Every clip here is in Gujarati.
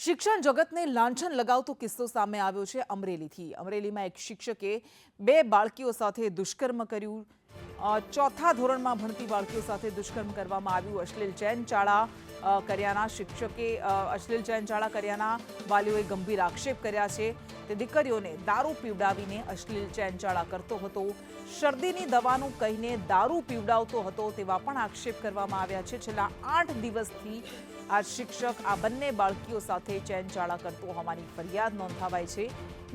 શિક્ષણ જગતને લાંછન લગાવતો કિસ્સો સામે આવ્યો છે અમરેલીથી। અમરેલીમાં એક શિક્ષકે બે બાળકીઓ સાથે દુષ્કર્મ કર્યું। ચોથા ધોરણમાં ભણતી બાળકીઓ સાથે દુષ્કર્મ કરવામાં આવ્યું। અશ્લીલ ચેનચાળા કર્યાના શિક્ષકે અશ્લીલ ચેનચાળા કર્યાના વાલીઓએ ગંભીર આક્ષેપ કર્યા છે। તે દીકરીઓને દારૂ પીવડાવીને અશ્લીલ ચેનચાળા કરતો હતો, શરદીની દવાનું કહીને દારૂ પીવડાવતો હતો તેવા પણ આક્ષેપ કરવામાં આવ્યા છે। છેલ્લા 8 દિવસથી આ શિક્ષક આ બંને બાળકીઓ સાથે ચેનચાળા કરતો હોવાની ફરિયાદ નોંધાવાઈ છે।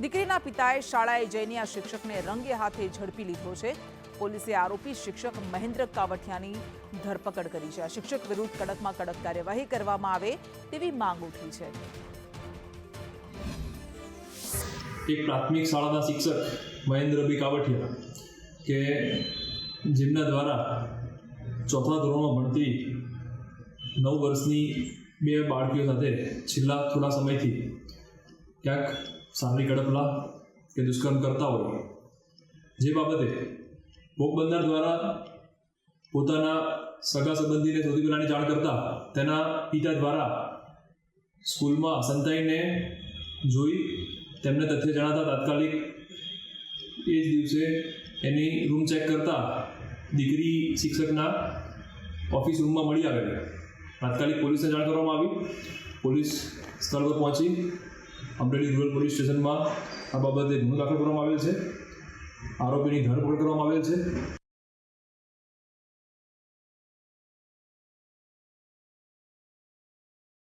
દીકરીના પિતાએ શાળાએ જઈને આ શિક્ષકને રંગે હાથે ઝડપી લીધો છે। પોલીસે આરોપી શિક્ષક મહેન્દ્ર કાવઠિયાની ધરપકડ કરી છે। આ શિક્ષક વિરુદ્ધ કડકમાં કડક કાર્યવાહી કરવામાં આવે તેવી માંગ ઉઠી છે। એક પ્રાથમિક શાળાના શિક્ષક મહેન્દ્રભાઈ કાવઠિયા કે જેમના દ્વારા ચોથા ધોરણમાં ભણતી 9 વર્ષની બે બાળકીઓ સાથે છેલ્લા થોડા સમયથી ક્યાંક શારીરિક અડપલા કે દુષ્કર્મ કરતા હોય, જે બાબતે ભોગ બનનાર દ્વારા પોતાના સગા સંબંધીને સૌથી પહેલાંની જાણ કરતા તેના પિતા દ્વારા સ્કૂલમાં સંતાઈને જોઈ તેમને તથ્ય જણાતા તાત્કાલિક એ જ દિવસે એની રૂમ ચેક કરતા દીકરી શિક્ષકના ઓફિસ રૂમમાં મળી આવેલી। તાત્કાલિક પોલીસને જાણ કરવામાં આવી। પોલીસ સ્થળ પર પહોંચી અમરેલી રૂરલ પોલીસ સ્ટેશનમાં આ બાબતે ગુનો દાખલ કરવામાં આવેલ છે। આરોપીની ધરપકડ કરવામાં આવેલ છે।